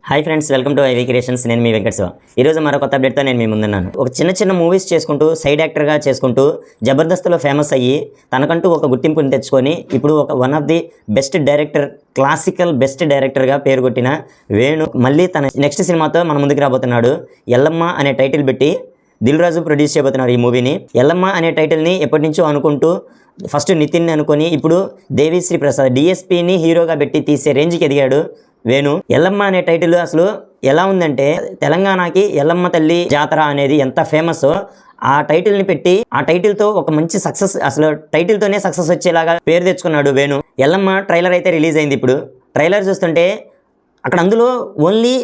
Hi friends, welcome to ivy creations. నేను మీ వెంకట శివ. ఈరోజు మరో కొత్త అప్డేట్తో నేను మీ ముందున్నాను. ఒక చిన్న మూవీస్ చేసుకుంటూ సైడ్ యాక్టర్గా చేసుకుంటూ జబర్దస్త్లో ఫేమస్ అయ్యి తనకంటూ ఒక గుర్తింపుని తెచ్చుకొని ఇప్పుడు one of the best director, classical best డైరెక్టర్గా పేరు కొట్టిన వేణు మళ్ళీ తన నెక్స్ట్ సినిమాతో మన ముందుకు రాబోతున్నాడు. ఎల్లమ్మ అనే టైటిల్ పెట్టి దిల్ రాజు ప్రొడ్యూస్ చేయబోతున్నారు ఈ మూవీని. ఎల్లమ్మ అనే టైటిల్ని ఎప్పటి నుంచో అనుకుంటూ ఫస్ట్ నితిన్ అనుకొని ఇప్పుడు దేవిశ్రీ ప్రసాద్ డిఎస్పీని హీరోగా పెట్టి తీసే రేంజ్కి ఎదిగాడు వేణు. ఎల్లమ్మ అనే టైటిల్ అసలు ఎలా ఉందంటే, తెలంగాణకి ఎల్లమ్మ తల్లి జాతర అనేది ఎంత ఫేమస్, ఆ టైటిల్ని పెట్టి ఆ టైటిల్తో ఒక మంచి సక్సెస్, అసలు టైటిల్తోనే సక్సెస్ వచ్చేలాగా పేరు తెచ్చుకున్నాడు వేణు. ఎల్లమ్మ ట్రైలర్ అయితే రిలీజ్ అయింది. ఇప్పుడు ట్రైలర్ చూస్తుంటే అక్కడ అందులో ఓన్లీ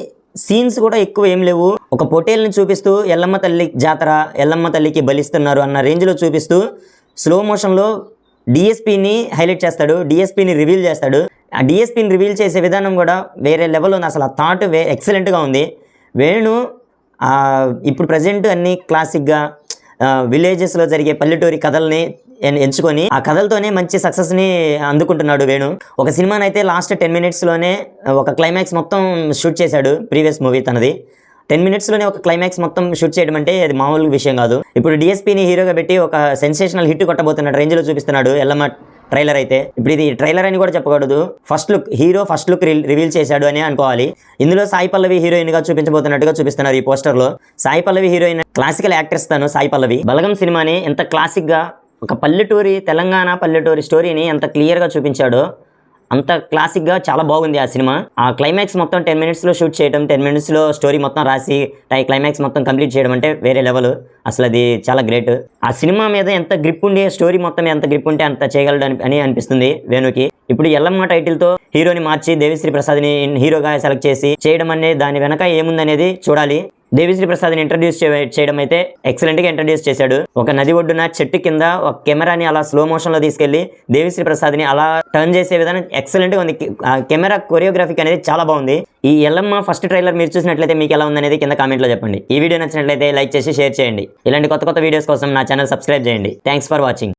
సీన్స్ కూడా ఎక్కువ ఏం లేవు. ఒక పొటేల్ని చూపిస్తూ ఎల్లమ్మ తల్లి జాతర, ఎల్లమ్మ తల్లికి బలిస్తున్నారు అన్న రేంజ్లో చూపిస్తూ స్లో మోషన్లో డిఎస్పీని హైలైట్ చేస్తాడు, డిఎస్పీని రివీల్ చేస్తాడు. ఆ డిఎస్పీని రివీల్ చేసే విధానం కూడా వేరే లెవెల్ ఉంది. అసలు ఆ థాట్ ఎక్సలెంట్గా ఉంది. వేణు ఇప్పుడు ప్రజెంట్ అన్ని క్లాసిక్గా విలేజెస్లో జరిగే పల్లెటూరి కథల్ని ఎంచుకొని ఆ కథలతోనే మంచి సక్సెస్ని అందుకుంటున్నాడు వేణు. ఒక సినిమానైతే లాస్ట్ 10 minutesలోనే ఒక క్లైమాక్స్ మొత్తం షూట్ చేశాడు. ప్రీవియస్ మూవీ తనది 10 minutesలోనే ఒక క్లైమాక్స్ మొత్తం షూట్ చేయడం అంటే అది మామూలు విషయం కాదు. ఇప్పుడు డిఎస్పీని హీరోగా పెట్టి ఒక సెన్సేషనల్ హిట్ కొట్టబోతున్న రేంజ్లో చూపిస్తున్నాడు ఎల్లమ్మ ట్రైలర్ అయితే. ఇప్పుడు ఇది ట్రైలర్ అని కూడా చెప్పకూడదు, హీరో ఫస్ట్ లుక్ రివీల్ చేశాడు అని అనుకోవాలి. ఇందులో సాయి పల్లవి హీరోయిన్గా చూపించబోతున్నట్టుగా చూపిస్తున్నారు ఈ పోస్టర్లో. Sai Pallavi heroine, classical actress తను. సాయి పల్లవి బలగం సినిమాని ఎంత క్లాసిక్గా ఒక తెలంగాణ పల్లెటూరి స్టోరీని ఎంత క్లియర్గా చూపించాడో అంత క్లాసిక్గా చాలా బాగుంది ఆ సినిమా. ఆ క్లైమాక్స్ మొత్తం 10 minutesలో షూట్ చేయడం, 10 minutesలో స్టోరీ మొత్తం రాసి క్లైమాక్స్ మొత్తం కంప్లీట్ చేయడం అంటే వేరే లెవెల్. అసలు అది చాలా గ్రేట్. ఆ సినిమా మీద ఎంత గ్రిప్ ఉండి, స్టోరీ మొత్తం ఎంత గ్రిప్ ఉంటే అంత చేయగలడు అని అనిపిస్తుంది వేణుకి. ఇప్పుడు ఎల్లమ్మ టైటిల్తో హీరోని మార్చి దేవిశ్రీ ప్రసాద్ని హీరోగా సెలెక్ట్ చేసి చేయడం అనే దాని వెనక ఏముందనేది చూడాలి. దేవిశ్రీ ప్రసాద్ని ఇంట్రడ్యూస్ చేయడం అయితే ఎక్సలెంట్గా ఇంట్రడ్యూస్ చేశాడు. ఒక నది ఒడ్డున చెట్టు కింద ఒక కెమెరాని అలా స్లో మోషన్లో తీసుకెళ్లి దేవిశ్రీ ప్రసాద్ని అలా టర్న్ చేసే విధానం ఎక్సలెంట్గా ఉంది. ఆ కెమెరా కొరియోగ్రఫిక్ అనేది చాలా బాగుంది. ఈ ఎల్లమ్మ ఫస్ట్ ట్రైలర్ మీరు చూసినట్లయితే మీకు ఎలా ఉందనేది కింద కామెంట్లో చెప్పండి. ఈ వీడియో నచ్చినట్లయితే లైక్ చేసి షేర్ చేయండి. ఇలాంటి కొత్త వీడియోస్ కోసం నా ఛానల్ సబ్స్క్రైబ్ చేయండి. Thanks for watching.